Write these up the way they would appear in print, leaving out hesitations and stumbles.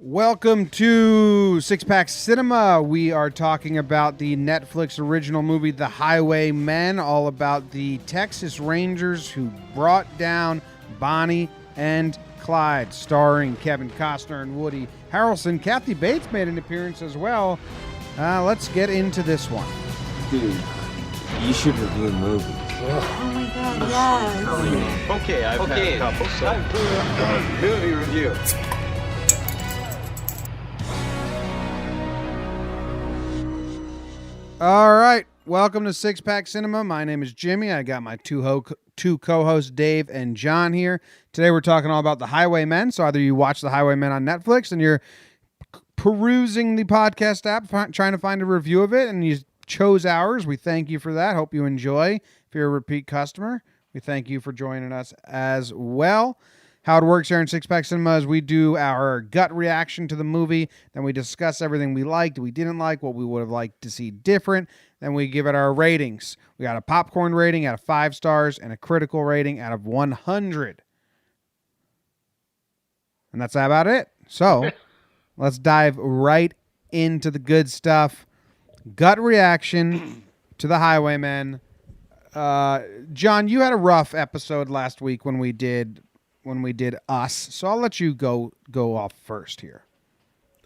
Welcome to Six Pack Cinema. We are talking about the Netflix original movie, The Highwaymen, all about the Texas Rangers who brought down Bonnie and Clyde, starring Kevin Costner and Woody Harrelson. Kathy Bates made an appearance as well. Let's get into this one. Dude, you should review movies. Oh my god, yes. Okay, I've had a couple, so movie review. All right, welcome to Six Pack Cinema. My name is Jimmy. I got my two co-hosts, Dave and John, here. Today we're talking all about The Highwaymen. So either you watch The Highwaymen on Netflix and you're perusing the podcast app, trying to find a review of it, and you chose ours. We thank you for that. Hope you enjoy. If you're a repeat customer, we thank you for joining us as well. How it works here in Six Pack Cinema is we do our gut reaction to the movie, then we discuss everything we liked, we didn't like, what we would have liked to see different, then we give it our ratings. We got a popcorn rating out of 5 stars and a critical rating out of 100. And that's about it. So let's dive right into the good stuff. Gut reaction to The Highwaymen. John, you had a rough episode last week when we did Us, so I'll let you go off first here.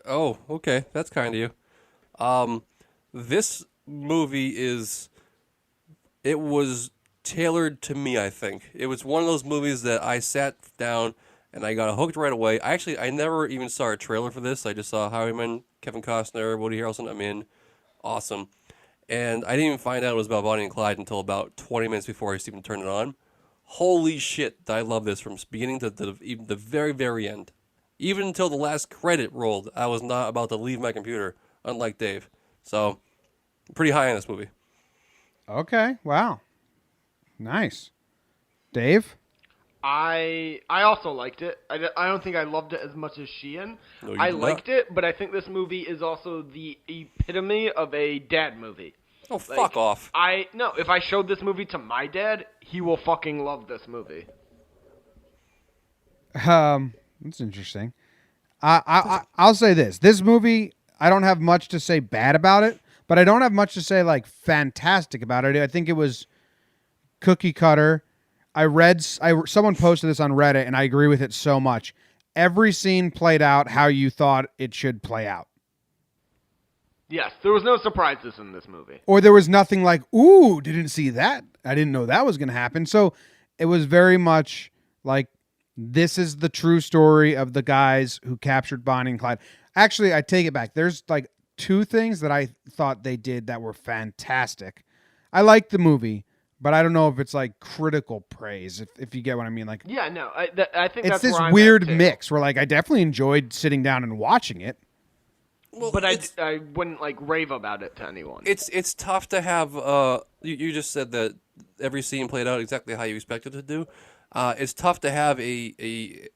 Oh, okay. That's kind of you. This movie it was tailored to me, I think. It was one of those movies that I sat down and I got hooked right away. I never even saw a trailer for this. I just saw Highwayman, Kevin Costner, Woody Harrelson. I'm in. Awesome. And I didn't even find out it was about Bonnie and Clyde until about 20 minutes before I even turned it on. Holy shit, I love this from beginning to even the very, very end. Even until the last credit rolled, I was not about to leave my computer, unlike Dave. So, pretty high on this movie. Okay, wow. Nice. Dave? I also liked it. I don't think I loved it as much as Sheehan. No, you I did liked not. it, but I think this movie is also the epitome of a dad movie. Oh, fuck off. If I showed this movie to my dad, he will fucking love this movie. That's interesting. I'll say this. This movie, I don't have much to say bad about it, but I don't have much to say, like, fantastic about it. I think it was cookie cutter. Someone posted this on Reddit, and I agree with it so much. Every scene played out how you thought it should play out. Yes, there was no surprises in this movie. Or there was nothing like, ooh, didn't see that. I didn't know that was going to happen. So it was very much like, this is the true story of the guys who captured Bonnie and Clyde. Actually, I take it back. There's like 2 things that I thought they did that were fantastic. I liked the movie, but I don't know if it's like critical praise, if you get what I mean. Like, Yeah, no, I think it's that's this where I'm weird at, too. mix where, like, I definitely enjoyed sitting down and watching it. Well, But I wouldn't like rave about it to anyone. It's tough to have, you just said that every scene played out exactly how you expected it to do. It's tough to have a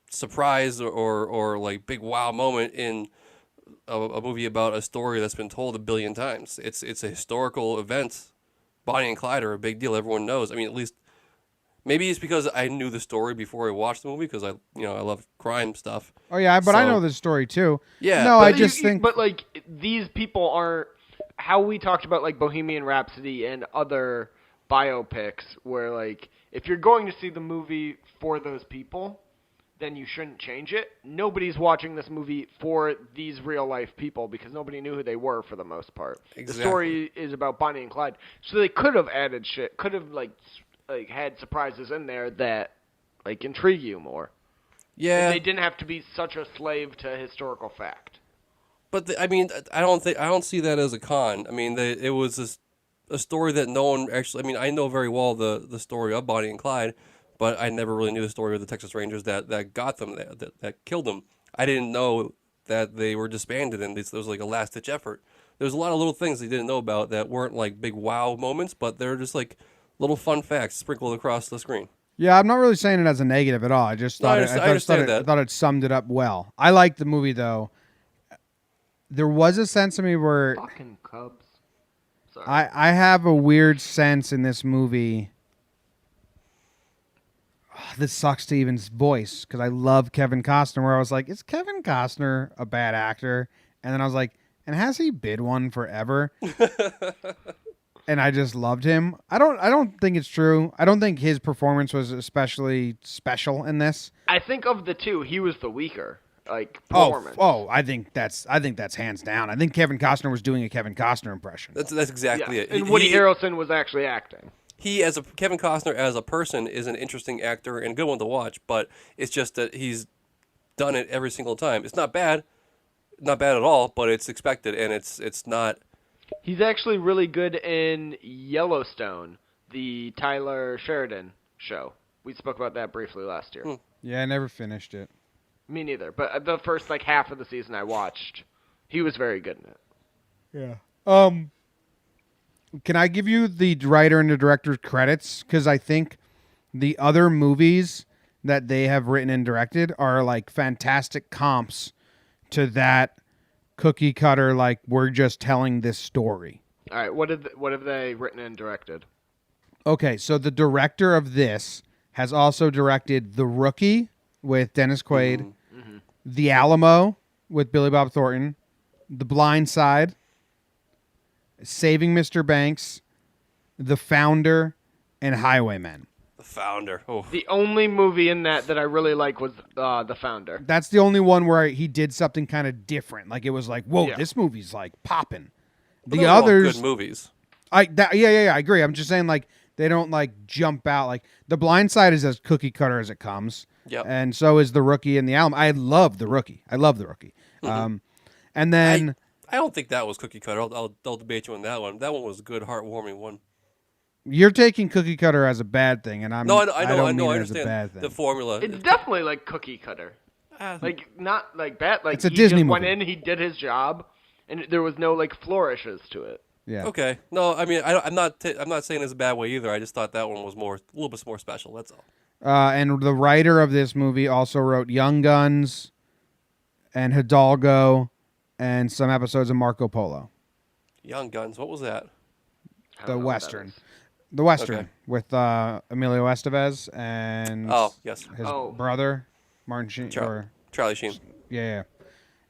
surprise or like big wow moment in a movie about a story that's been told a billion times. It's a historical event. Bonnie and Clyde are a big deal. Everyone knows. I mean, at least maybe it's because I knew the story before I watched the movie because I love crime stuff. Oh, yeah, but I So- know this story too. Yeah, No, but I just think... But like these people aren't how we talked about like Bohemian Rhapsody and other biopics, where like if you're going to see the movie for those people, then you shouldn't change it. Nobody's watching this movie for these real life people because nobody knew who they were for the most part. Exactly. The story is about Bonnie and Clyde, so they could have added shit, could have like had surprises in there that like intrigue you more. Yeah, They didn't have to be such a slave to historical fact. but I mean, I don't see that as a con. I mean, it was a story that no one actually. I mean, I know very well the story of Bonnie and Clyde, but I never really knew the story of the Texas Rangers that got them there, that killed them. I didn't know that they were disbanded and this was like a last ditch effort. There's a lot of little things they didn't know about that weren't like big wow moments, but they're just like little fun facts sprinkled across the screen. Yeah, I'm not really saying it as a negative at all. I just thought I understand that. I thought it summed it up well. I liked the movie though. There was a sense of me where Fucking Cubs. Sorry. I have a weird sense in this movie. this sucks to even voice because I love Kevin Costner. Where I was like, is Kevin Costner a bad actor? And then I was like, and has he been one forever? And I just loved him. I don't think it's true. I don't think his performance was especially special in this. I think of the two, he was the weaker performance. I think that's hands down. I think Kevin Costner was doing a Kevin Costner impression. That's exactly Yeah. it. And Woody Harrelson was actually acting. Kevin Costner as a person is an interesting actor and a good one to watch, but it's just that he's done it every single time. It's not bad at all, but it's expected, and it's not. He's actually really good in Yellowstone, the Tyler Sheridan show. We spoke about that briefly last year. Yeah, I never finished it. Me neither, but the first half of the season I watched, he was very good in it. Yeah. Can I give you the writer and the director's credits? Because I think the other movies that they have written and directed are like fantastic comps to that cookie cutter. Like, we're just telling this story. All right, what have they written and directed? Okay, so the director of this has also directed The Rookie with Dennis Quaid, The Alamo with Billy Bob Thornton, The Blind Side, Saving Mr. Banks, The Founder, and Highwaymen. The Founder. Oh, The only movie in that I really like was The Founder. That's the only one where he did something kind of different. Like, it was like, whoa, Yeah. this movie's like popping. those The are all others, good movies. I agree. I'm just saying, like, they don't like jump out. Like, The Blind Side is as cookie cutter as it comes. Yep. And so is The Rookie and The Alamo. I love The Rookie. And then I don't think that was cookie cutter. I'll debate you on that one. That one was a good, heartwarming one. you're taking cookie cutter as a bad thing, and I No, I don't mean I it as a bad understand thing. the formula. It's definitely like cookie cutter. Like, not like bad. Like, It's a he Disney just went movie. in, he did his job, and there was no like flourishes to it. Yeah. Okay. No, I mean, I'm not saying it's a bad way either. I just thought that one was a little bit more special. That's all. And the writer of this movie also wrote Young Guns and Hidalgo and some episodes of Marco Polo. Young Guns. What was that? I don't The know what that Western. is. The Western Okay. with Emilio Estevez and Oh, yes. his Oh. brother, Martin Sheen. Charlie Sheen. Yeah.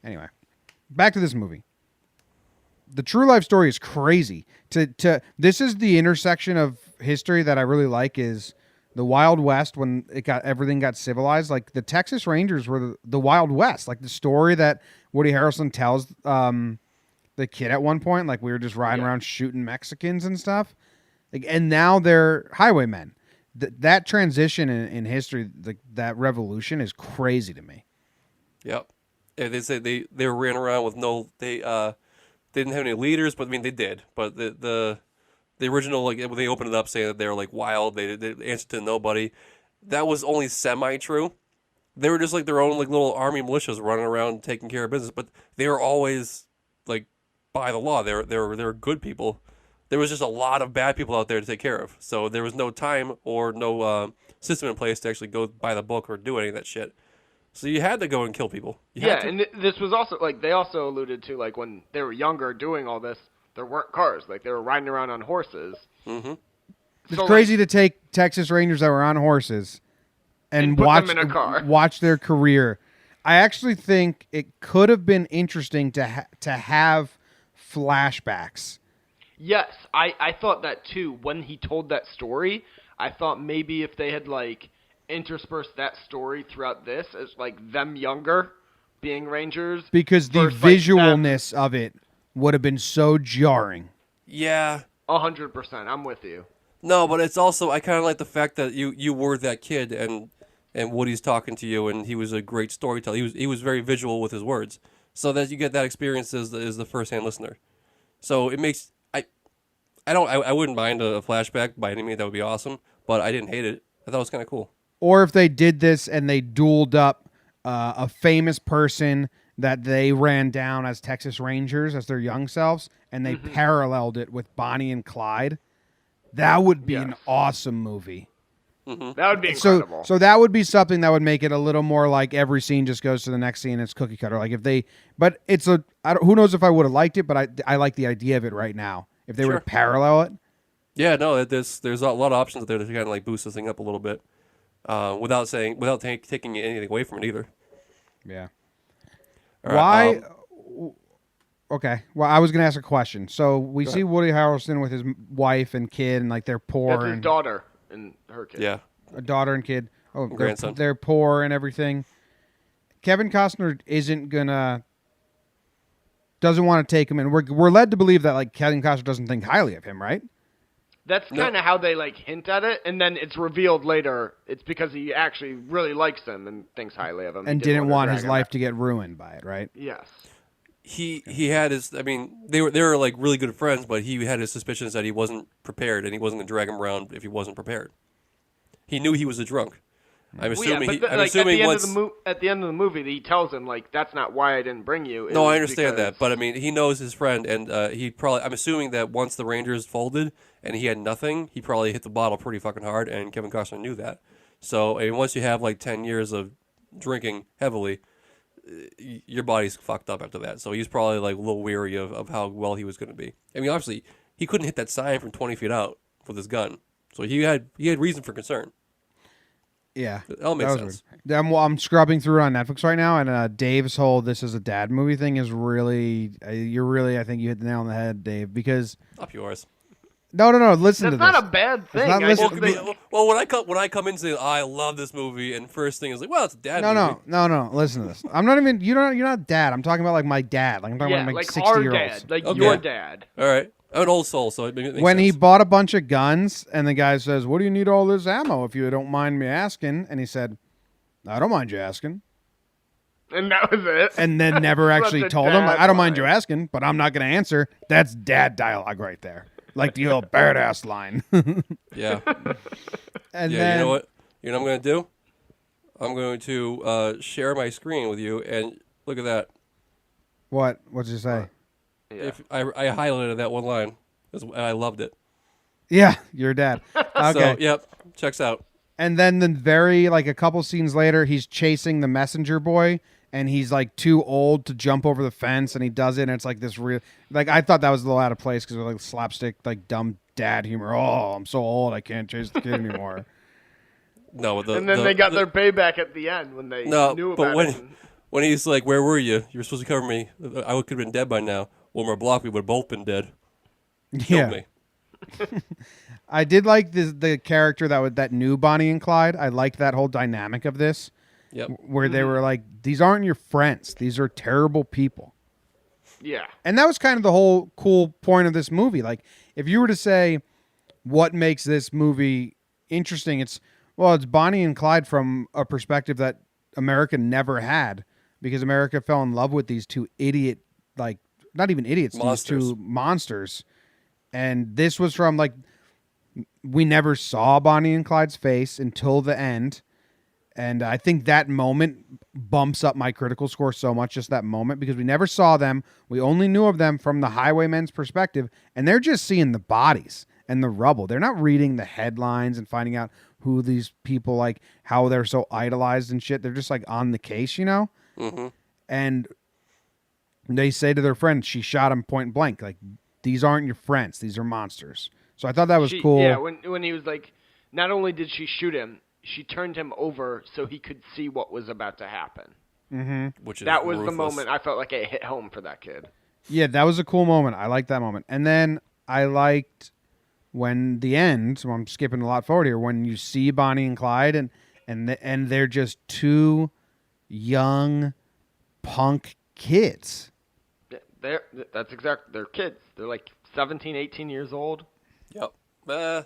Anyway, back to this movie. The true life story is crazy. This is the intersection of history that I really like is the Wild West when everything got civilized. Like, the Texas Rangers were the Wild West. Like, the story that Woody Harrelson tells the kid at one point, like, we were just riding around shooting Mexicans and stuff. Like, and now they're highwaymen. That transition in history, that revolution is crazy to me. Yep. Yeah, they say they ran around with they didn't have any leaders, but I mean they did. But the original, like, when they opened it up saying that they were like wild, they answered to nobody. That was only semi-true. They were just like their own like little army militias running around taking care of business, but they were always like by the law. They were good people. There was just a lot of bad people out there to take care of. So there was no time or no system in place to actually go by the book or do any of that shit. So you had to go and kill people. And this was also like they also alluded to like when they were younger doing all this, there weren't cars. Like they were riding around on horses. Mm-hmm. It's crazy to take Texas Rangers that were on horses and put watch them in a car. watch their career. I actually think it could have been interesting to have flashbacks. Yes, I thought that too. When he told that story, I thought maybe if they had like interspersed that story throughout this as like them younger being Rangers. Because the versus, like, visualness of it would have been so jarring. Yeah. 100%. I'm with you. No, but it's also I kind of like the fact that you were that kid and Woody's talking to you and he was a great storyteller. He was very visual with his words, so that you get that experience as the first hand listener. So it makes I wouldn't mind a flashback by any means. That would be awesome, but I didn't hate it. I thought it was kind of cool. Or if they did this and they dueled up a famous person that they ran down as Texas Rangers as their young selves, and they paralleled it with Bonnie and Clyde, that would be an awesome movie. Mm-hmm. That would be incredible. So that would be something that would make it a little more like every scene just goes to the next scene. It's cookie cutter. Like who knows if I would have liked it, but I like the idea of it right now. If they were to parallel it. Yeah, no, there's a lot of options there to kind of like boost this thing up a little bit. without taking anything away from it either. Yeah. All right, Why? Okay. Well, I was gonna ask a question. So we see Woody Harrelson with his wife and kid, and like they're poor That's his and daughter and her kid. Yeah. a daughter and kid. Oh, they're, grandson. they're poor and everything. Kevin Costner doesn't want to take him in. We're led to believe that like Kevin Costner doesn't think highly of him, right? That's kind of how they like hint at it, and then it's revealed later. It's because he actually really likes him and thinks highly of him, And didn't want his life to get ruined by it, right? Yes. He had his. I mean, they were like really good friends, but he had his suspicions that he wasn't prepared, and he wasn't gonna drag him around if he wasn't prepared. He knew he was a drunk. I'm assuming. I'm assuming once at the end of the movie, he tells him like, "That's not why I didn't bring you." No, I understand that, but I mean, he knows his friend, and he probably. I'm assuming that once the Rangers folded and he had nothing, he probably hit the bottle pretty fucking hard, and Kevin Costner knew that. So, I mean, once you have like 10 years of drinking heavily, your body's fucked up after that. So he's probably like a little weary of how well he was going to be. I mean, obviously, he couldn't hit that sign from 20 feet out with his gun, so he had reason for concern. Yeah, It all makes that sense. weird. I'm scrubbing through it on Netflix right now, and Dave's whole "this is a dad movie" thing is really I think you hit the nail on the head, Dave. Because Up yours. no, listen That's to not this. a bad thing. not I listen- just think Well, when I come in saying I love this movie, and first thing is like, well, it's a dad movie. No. Listen to this. I'm not even. You're not dad. I'm talking about like my dad. Like I'm talking yeah, about like like 60 our year olds. dad, like Okay. your dad. All right, I'm an old soul, so it makes When he sense. bought a bunch of guns, and the guy says, "What do you need all this ammo? If you don't mind me asking," and he said, "I don't mind you asking," And that was it. and then never Such actually a told him, like, dad "I don't mind you line. asking, but I'm not going to answer." That's dad dialogue right there, like the old badass line. Yeah, And yeah. then You know what? You know what I'm going to do? I'm going to share my screen with you, and look at that. what? What'd you say? Yeah. If I highlighted that one line, and I loved it. Yeah, your dad. Okay. So, yep, checks out. And then like a couple scenes later, he's chasing the messenger boy, and he's like too old to jump over the fence, and he does it, and it's like this real, like I thought that was a little out of place because it was like slapstick, like dumb dad humor. Oh, I'm so old, I can't chase the kid anymore. No, and then they got their payback at the end when they knew but about it. when he's like, "Where were you? You were supposed to cover me. I could have been dead by now. Well, my block, we would have both been dead. Killed me." I did like the character that knew Bonnie and Clyde. I liked that whole dynamic of this, Yep. where they were like, these aren't your friends; these are terrible people. Yeah. And that was kind of the whole cool point of this movie. Like, if you were to say what makes this movie interesting, it's Bonnie and Clyde from a perspective that America never had, because America fell in love with these two idiot, like not even idiots, Monsters. these two monsters. And this was from like, we never saw Bonnie and Clyde's face until the end. And I think that moment bumps up my critical score so much, just that moment, because we never saw them. We only knew of them from the Highwaymen's perspective, and they're just seeing the bodies and the rubble. They're not reading the headlines and finding out who these people, like how they're so idolized and shit. They're just like on the case, you know? Mm-hmm. And they say to their friend, she shot him point blank. Like, these aren't your friends. These are monsters. So I thought that was cool. Yeah, when he was like, not only did she shoot him, she turned him over so he could see what was about to happen. Mm-hmm. Which is That was the ruthless. moment I felt like it hit home for that kid. Yeah, that was a cool moment. I liked that moment. And then I liked when the end, so I'm skipping a lot forward here, when you see Bonnie and Clyde and they're just two young punk kids. They're kids. They're like 17, 18 years old. Yep. No,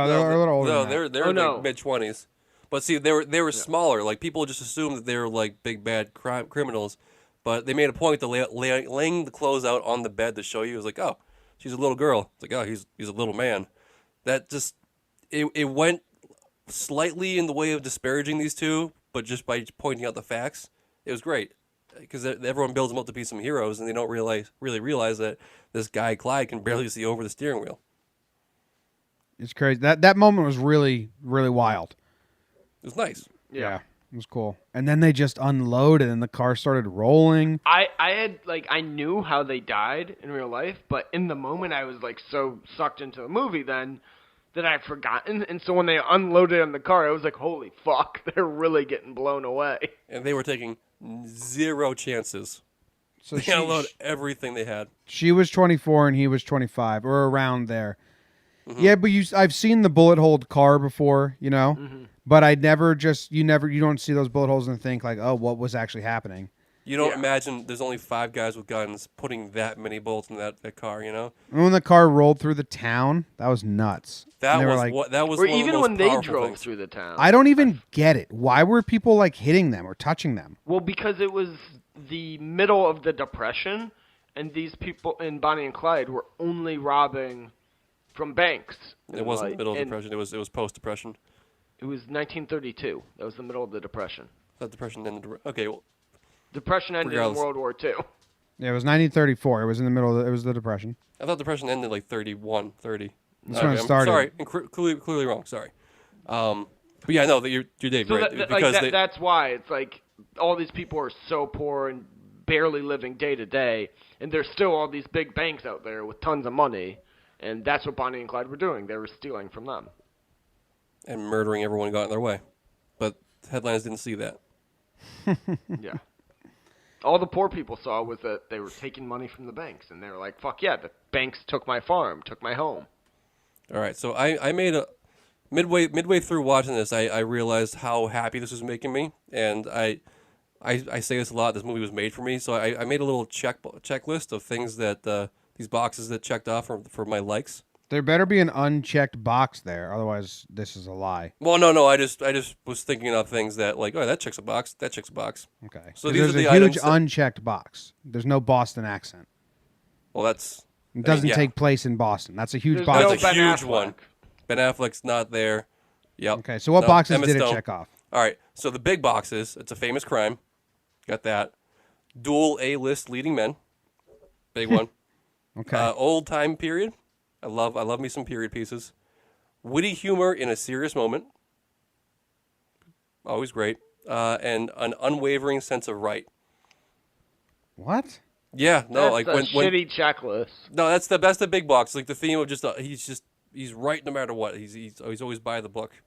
they're a little older. No, than that. they're Oh, in no. like mid-20s. But see, they were smaller. Like, people just assumed that they were like big bad criminals. But they made a point to laying the clothes out on the bed to show you. It was like, oh, she's a little girl. It's like, oh, he's a little man. That just it went slightly in the way of disparaging these two, but just by pointing out the facts, it was great. Because everyone builds them up to be some heroes, and they don't really realize that this guy Clyde can barely see over the steering wheel. It's crazy. That moment was really, really wild. It was nice. Yeah. It was cool. And then they just unloaded and the car started rolling. I knew how they died in real life, but in the moment I was like so sucked into the movie then that I'd forgotten. And so when they unloaded on the car, I was like, holy fuck, they're really getting blown away. And they were taking 0 chances. So They unloaded everything they had. she was 24 and he was 25, or around there. Yeah, but I've seen the bullet hole car before, you know, but I never you don't see those bullet holes and think like, oh, what was actually happening? You don't imagine there's only 5 guys with guns putting that many bullets in that car, you know? And when the car rolled through the town, that was nuts. That And they were was like, what that was Or one even of the when most they powerful drove things. through the town. I don't even get it. Why were people like hitting them or touching them? Well, because it was the middle of the Depression, and these people in Bonnie and Clyde were only robbing from banks. It wasn't the middle of the and Depression. It was post-Depression. It was 1932. That was the middle of the Depression. That Depression ended. Okay, well, Depression ended Regardless. in World War II. Yeah, it was 1934. It was in the middle. It was the Depression. I thought Depression ended like 31, 30. That's when it I'm started. Sorry, clearly wrong. Sorry. But yeah, no, you're Dave, So right? that, that's why it's like all these people are so poor and barely living day to day, and there's still all these big banks out there with tons of money, and that's what Bonnie and Clyde were doing. They were stealing from them. and murdering everyone who got in their way. But headlines didn't see that. Yeah. All the poor people saw was that they were taking money from the banks, and they were like, fuck yeah, the banks took my farm, took my home. All right, so I made a midway through watching this, I realized how happy this was making me, and I say this a lot. This movie was made for me, so I made a little checklist of things that these boxes that checked off for my likes. There better be an unchecked box there, otherwise this is a lie. Well, no, I just was thinking of things that like, oh, that checks a box, that checks a box. Okay. So 'Cause these there's are the a huge items that- unchecked box. There's no Boston accent. Well, that's It doesn't yeah. take place in Boston. That's a huge There's box. no That's a Ben huge Affleck. one. Ben Affleck's not there. Yep. Okay, so what No, boxes Emma did it Stone. check off? All right, so the big boxes. It's a famous crime. Got that. Dual A-list leading men. Big one. Okay. Old time period. I love me some period pieces. Witty humor in a serious moment. Always great. And an unwavering sense of right. What? Yeah, no, That's like a when shitty checklist. no, that's the best of big box. Like the theme of just he's right no matter what. He's always by the book.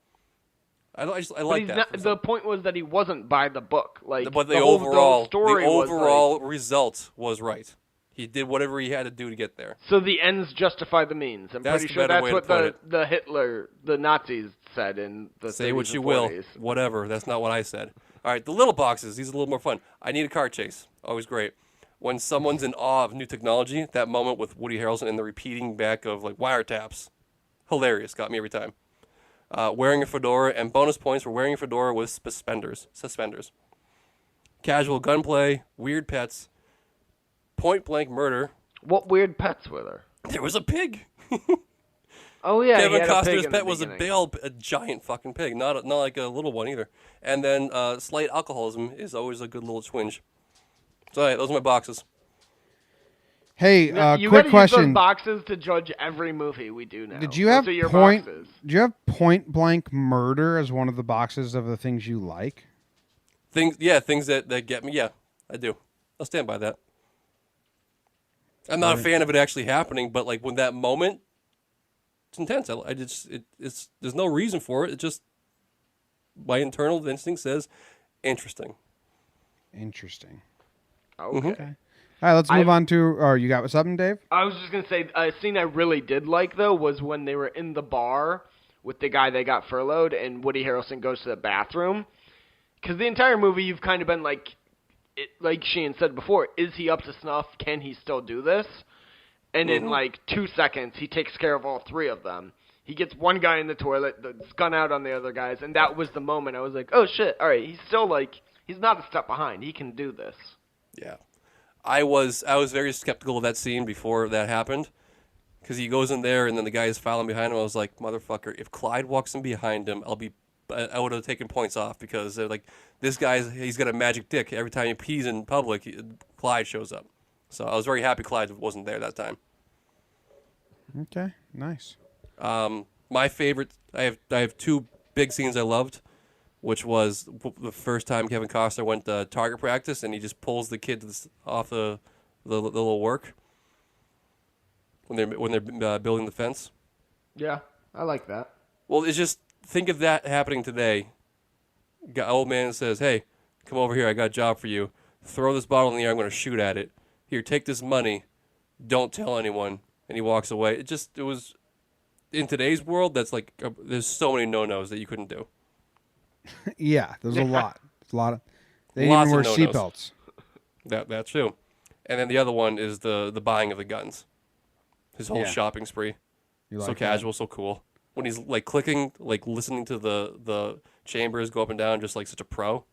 I But like he's that. not, for the some- point was that he wasn't by the book. Like, but the whole story was, like, result was right. He did whatever he had to do to get there. so the ends justify the means. I'm That's pretty the sure better that's way to what put the Nazis said in the Say 30s what and you will, 40s. whatever. That's not what I said. All right, the little boxes. These are a little more fun. I need a car chase. Always great. When someone's in awe of new technology, that moment with Woody Harrelson and the repeating back of like wiretaps, hilarious. Got me every time. Wearing a fedora, and bonus points for wearing a fedora with suspenders. Casual gunplay, weird pets, point blank murder. What weird pets were there? There was a pig. Oh yeah, he Kevin had a pig Costner's in the pet was beginning. a giant fucking pig, not like a little one either. And then slight alcoholism is always a good little twinge. So all right, those are my boxes. Hey, You quick gotta use question. those boxes to judge every movie we do now. Did you Those have are your point? boxes. Do you have point blank murder as one of the boxes of the things you like? Things that get me. Yeah, I do. I'll stand by that. I'm not a fan of it actually happening, but like when that moment, it's intense. It's there's no reason for it. It just my internal instinct says interesting. Interesting. Okay. Okay. All right, let's move on to. Or you got something, Dave? I was just gonna say a scene I really did like though was when they were in the bar with the guy they got furloughed, and Woody Harrelson goes to the bathroom. Because the entire movie you've kind of been like, like Sheehan said before, is he up to snuff? Can he still do this? And in like 2 seconds, he takes care of all three of them. He gets one guy in the toilet, that's gone out on the other guys, and that was the moment I was like, oh shit, all right, he's still like, he's not a step behind. He can do this. Yeah, I was very skeptical of that scene before that happened, because he goes in there and then the guy is following behind him. I was like, motherfucker, if Clyde walks in behind him, I would have taken points off, because they're like, this he's got a magic dick. Every time he pees in public, Clyde shows up. So I was very happy Clyde wasn't there that time. Okay, nice. My favorite, I have two big scenes I loved, which was the first time Kevin Costner went to target practice and he just pulls the kid off the little work when they're building the fence. Yeah. I like that. Well, it's just, think of that happening today. Got old man says, "Hey, come over here. I got a job for you. Throw this bottle in the air. I'm going to shoot at it. Here, take this money. Don't tell anyone." And he walks away. It was, in today's world, that's like, there's so many no-nos that you couldn't do. Yeah, there's a lot. There's a lot of. They Lots even of wear no-nos. seatbelts. That's true. And then the other one is the buying of the guns. His whole Yeah. shopping spree. You So like casual, so cool. When he's like clicking, like listening to the chambers go up and down, just like such a pro.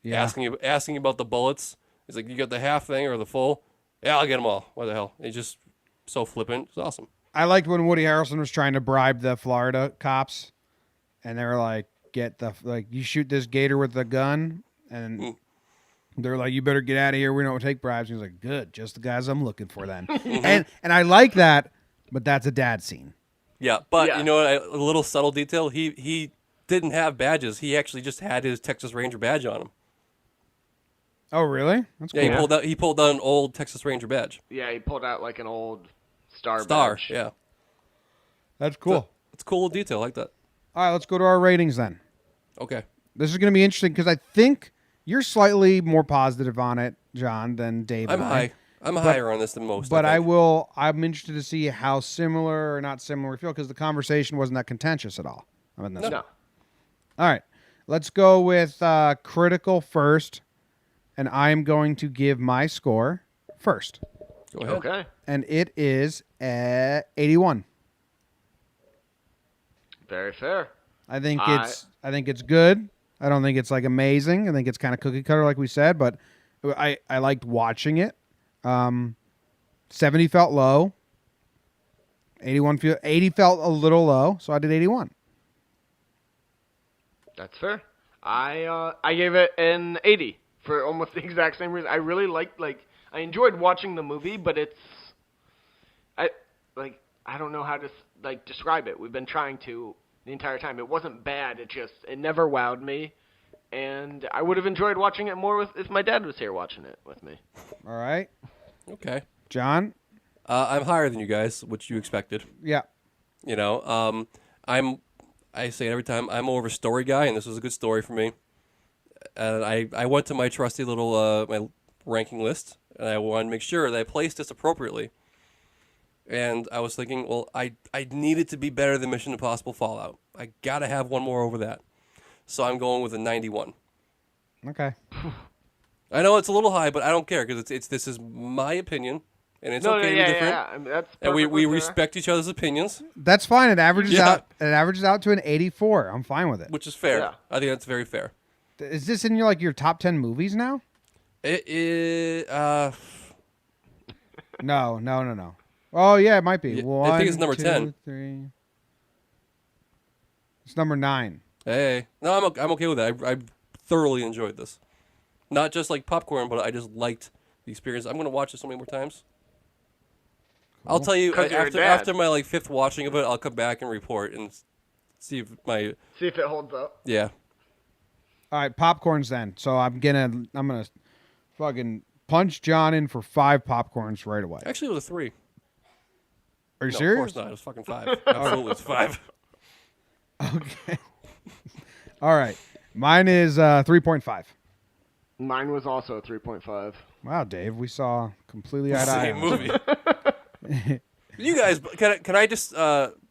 that? Yeah. Asking about the bullets. He's like, "You got the half thing or the full?" "Yeah, I'll get them all." What the hell? He's just so flippant. It's awesome. I liked when Woody Harrelson was trying to bribe the Florida cops, and they were like, you shoot this gator with the gun," and they're like, "You better get out of here. We don't take bribes." And he's like, "Good, just the guys I'm looking for then." and I like that, but that's a dad scene. Yeah, but Yeah. you know what? A little subtle detail. He didn't have badges. He actually just had his Texas Ranger badge on him. Oh, really? That's cool. Yeah, he pulled out an old Texas Ranger badge. Yeah, he pulled out like an old star badge. Yeah. That's cool. It's a cool little detail. I like that. All right, let's go to our ratings then. Okay. This is going to be interesting because I think you're slightly more positive on it, John, than Dave. I'm and I. high. I'm higher on this than most. But I think. I'm interested to see how similar or not similar we feel because the conversation wasn't that contentious at all. I mean, No. all right, let's go with critical first, and I'm going to give my score first, Go ahead. Okay. and it is 81. Very fair. I think it's good. I don't think it's like amazing. I think it's kind of cookie cutter, like we said, but I liked watching it. 70 felt low. 80 felt a little low, so I did 81. That's fair. I gave it an 80 for almost the exact same reason. I really liked I enjoyed watching the movie, but I don't know how to describe it. We've been trying to the entire time. It wasn't bad. It never wowed me, and I would have enjoyed watching it more if my dad was here watching it with me. All right, Okay. John. I'm higher than you guys, which you expected. Yeah. You know, I say it every time, I'm more of a story guy, and this was a good story for me. And I went to my trusty little my ranking list, and I wanted to make sure that I placed this appropriately. And I was thinking, well, I need it to be better than Mission Impossible Fallout. I gotta have one more over that. So I'm going with a 91. Okay. I know it's a little high, but I don't care because this is my opinion, and it's okay to be different. Yeah. I mean, that's And we perfectly fair. respect each other's opinions, That's fine. It averages Yeah. out. It averages out to an 84. I'm fine with it. which is fair. Yeah. I think that's very fair. Is this in your top 10 movies now? It is. No. Oh yeah, it might be. Yeah, I One, think it's number 2, 10. 3. It's number 9. Hey, no, I'm okay with that. I thoroughly enjoyed this. Not just like popcorn, but I just liked the experience. I'm gonna watch it so many more times. I'll tell you 'Cause you're a dad. after my fifth watching of it, I'll come back and report and see if my See if it holds up. yeah. All right, popcorns then. So I'm gonna fucking punch John in for 5 popcorns right away. Actually, it was a 3. Are you No, serious? of course not. It was fucking 5. Absolutely, it's 5. Okay. All right. Mine is 3.5. Mine was also a 3.5. Wow, Dave, we saw completely eye to eye. Same on this. movie. You guys, can I just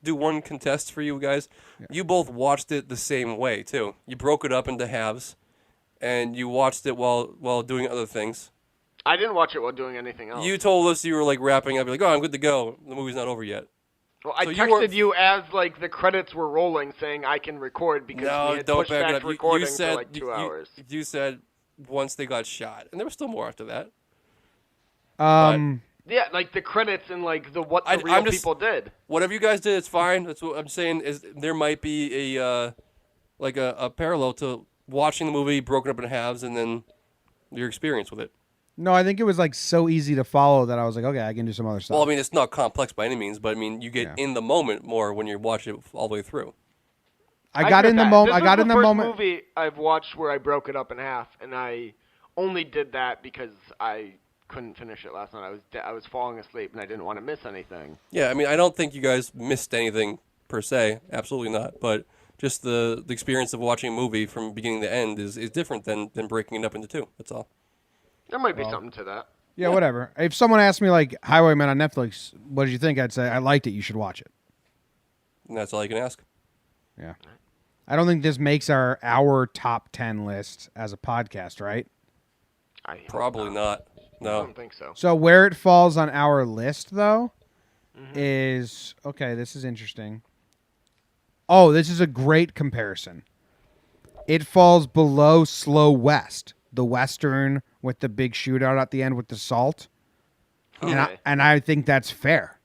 do one contest for you guys? Yeah. You both watched it the same way too. You broke it up into halves, and you watched it while doing other things. I didn't watch it while doing anything else. You told us you were wrapping up. You're like, "Oh, I'm good to go. The movie's not over yet." Well, I So texted you as the credits were rolling, saying I can record because we had don't pushed back it back up. recording You said for 2 hours. You said once they got shot, and there was still more after that. Yeah, the credits and what the real I'm just- people did. Whatever you guys did, it's fine. That's what I'm saying. Is there might be a parallel to watching the movie broken up in halves and then your experience with it. No, I think it was so easy to follow that I was like, okay, I can do some other stuff. Well, I mean, it's not complex by any means, but I mean, you get in the moment more when you're watching it all the way through. I got in the moment. This I got was in the the first moment. movie I've watched where I broke it up in half, and I only did that because I couldn't finish it last night. I was falling asleep, and I didn't want to miss anything. Yeah, I mean, I don't think you guys missed anything per se, absolutely not. But just the experience of watching a movie from beginning to end is different than breaking it up into two. That's all. There might be something to that. Yeah, whatever. If someone asked me like Highwaymen on Netflix, what did you think? I'd say I liked it. You should watch it. And that's all you can ask. Yeah. I don't think this makes our top 10 list as a podcast, right? I hope Probably not. I No. don't think so. So where it falls on our list, though, is okay. This is interesting. Oh, this is a great comparison. It falls below Slow West, the Western with the big shootout at the end with the salt, Okay. and I think that's fair.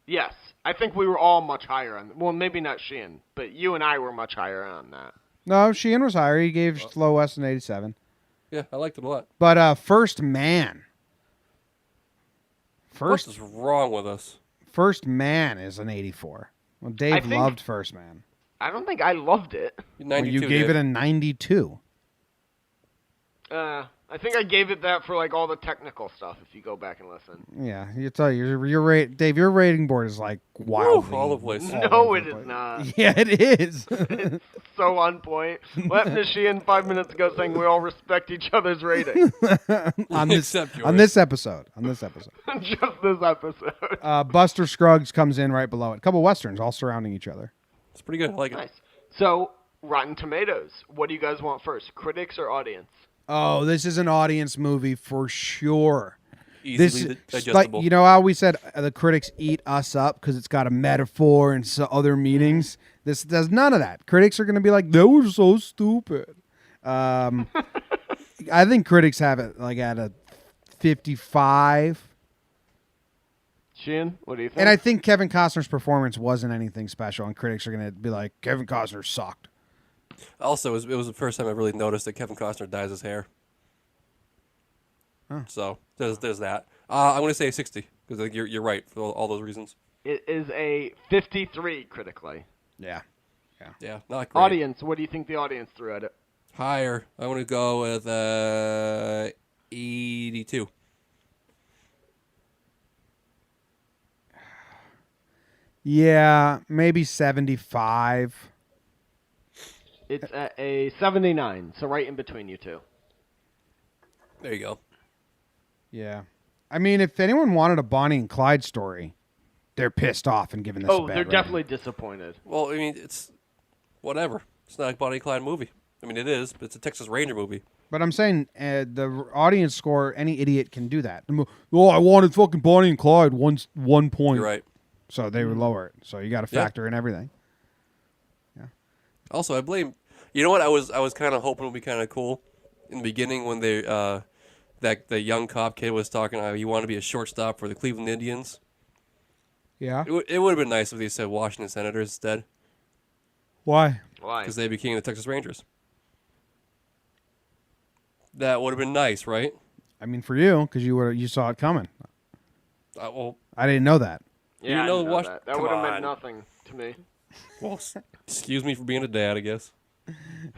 Yes. I think we were all much higher on. Well, maybe not Sheehan, but you and I were much higher on that. No, Sheehan was higher. He gave Slow West an 87. Yeah, I liked it a lot. But First Man. What is wrong with us? First Man is an 84. Well, Dave think- loved First Man. I don't think I loved it. 92. You gave Dave. it a 92. I think I gave it that for like all the technical stuff. If you go back and listen. Yeah, you tell your Dave. Your rating board is like wildly all over the place. all No, over it the is place. not. Yeah, it is. So on point. What happened to Sheehan 5 minutes ago saying we all respect each other's rating? on this Except yours. on this episode. On this episode, Just this episode. Buster Scruggs comes in right below it. A couple westerns all surrounding each other. It's pretty good. I like it. Nice. So, Rotten Tomatoes. What do you guys want first? Critics or audience? Oh, this is an audience movie for sure. Easily This digestible. like you know how we said the critics eat us up because it's got a metaphor and other meanings. This does none of that. Critics are going to be like, "That was so stupid." I think critics have it like at a 55, Sheehan, what do you think? and I think Kevin Costner's performance wasn't anything special, and critics are going to be like, "Kevin Costner sucked." Also, it was the first time I really noticed that Kevin Costner dyes his hair. Huh. So there's that. I'm going to say 60 because you're right for all those reasons. It is a 53 critically. Yeah. Yeah, not great. Audience, what do you think the audience threw at it? Higher. I'm going to go with 82. Yeah, maybe 75. It's at a 79, so right in between you two. There you go. Yeah. I mean, if anyone wanted a Bonnie and Clyde story, they're pissed off and giving this a Oh, bad they're rating. definitely disappointed. Well, I mean, it's whatever. It's not a Bonnie and Clyde movie. I mean, it is, but it's a Texas Ranger movie. But I'm saying the audience score, any idiot can do that. Oh, I wanted fucking Bonnie and Clyde, 1 point. You're right. So they would lower it. So you got to Yeah. factor in everything. Also, I blame. You know what? I was kind of hoping it would be kind of cool in the beginning when they that the young cop kid was talking how he wanted to be a shortstop for the Cleveland Indians. Yeah. It would have been nice if they said Washington Senators instead, Why? Why? because they became the Texas Rangers. That would have been nice, right? I mean, for you, because you saw it coming. Well, I didn't know that. Yeah, You I know didn't know what- that. That come would have on. meant nothing to me. well, excuse me for being a dad, I guess.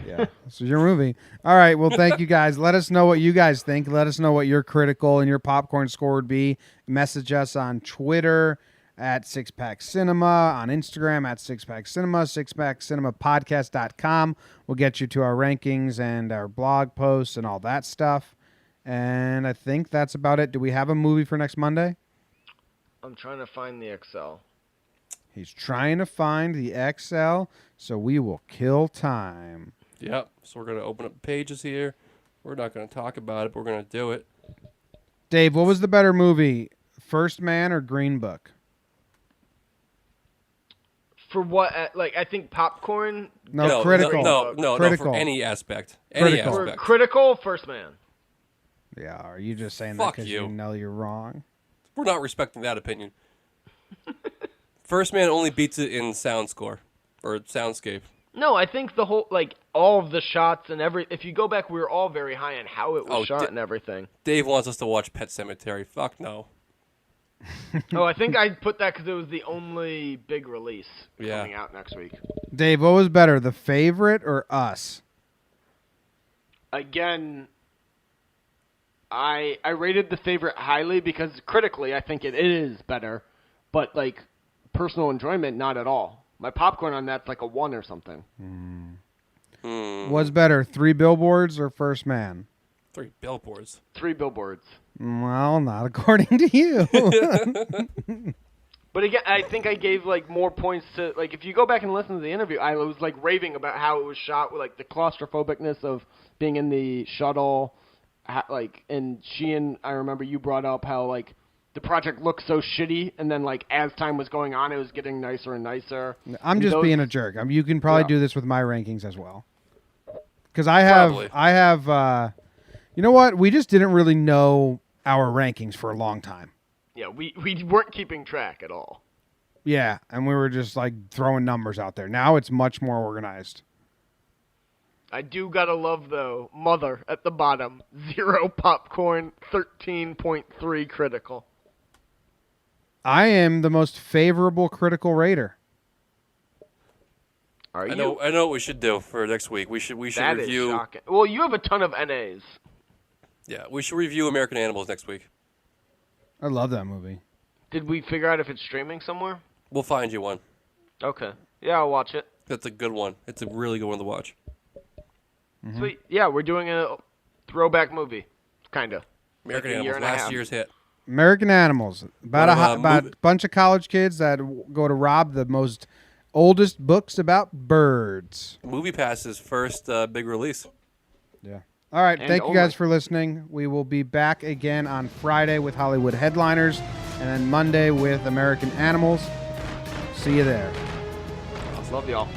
Yeah. This is your movie. All right. Well, thank you guys. Let us know what you guys think. Let us know what your critical and your popcorn score would be. Message us on Twitter at Six Pack Cinema, on Instagram at Six Pack Cinema, sixpackcinemapodcast.com. We'll get you to our rankings and our blog posts and all that stuff. And I think that's about it. Do we have a movie for next Monday? I'm trying to find the Excel. He's trying to find the XL, so we will kill time. Yep. So we're gonna open up pages here. We're not gonna talk about it, but we're gonna do it. Dave, what was the better movie, First Man or Green Book? For what? Like, I think popcorn. No, critical. No, Critical. for any aspect. Any Critical. For aspect. critical, First Man. Yeah, are you just saying Fuck that because you. you know you're wrong? We're not respecting that opinion. First Man only beats it in sound score or soundscape. No, I think the whole, like, all of the shots and if you go back, we were all very high on how it was Oh, shot and everything. Dave wants us to watch Pet Cemetery. Fuck no. Oh, I think I put that because it was the only big release Yeah. coming out next week. Dave, what was better, The Favorite or Us? Again, I rated The Favorite highly because critically I think it is better, but, like, personal enjoyment, not at all. My popcorn on that's like a 1 or something. What's better, 3 Billboards or First Man? 3 billboards. 3 billboards. Well, not according to you. But again, I think I gave like more points to like if you go back and listen to the interview, I was like raving about how it was shot with like the claustrophobicness of being in the shuttle, and I remember you brought up how like the project looked so shitty, and then like as time was going on, it was getting nicer and nicer. I'm just being a jerk. You can probably do this with my rankings as well. Because Probably. I have, you know what? We just didn't really know our rankings for a long time. Yeah, we weren't keeping track at all. Yeah, and we were just like throwing numbers out there. Now it's much more organized. I do gotta love though, Mother at the bottom, 0 popcorn, 13.3 critical. I am the most favorable critical rater. Are I you? know what we should do for next week. We should That is review. shocking. Well, you have a ton of NAs. Yeah, we should review American Animals next week. I love that movie. Did we figure out if it's streaming somewhere? We'll find you one. Okay. Yeah, I'll watch it. That's a good one. It's a really good one to watch. Sweet. Yeah, we're doing a throwback movie, kinda. American Like a year Animals, and a last half. year's hit. American Animals, about a bunch of college kids that go to rob the most oldest books about birds. Movie Pass's first big release. Yeah. All right. And Thank you only. guys for listening. We will be back again on Friday with Hollywood Headliners, and then Monday with American Animals. See you there. Love y'all.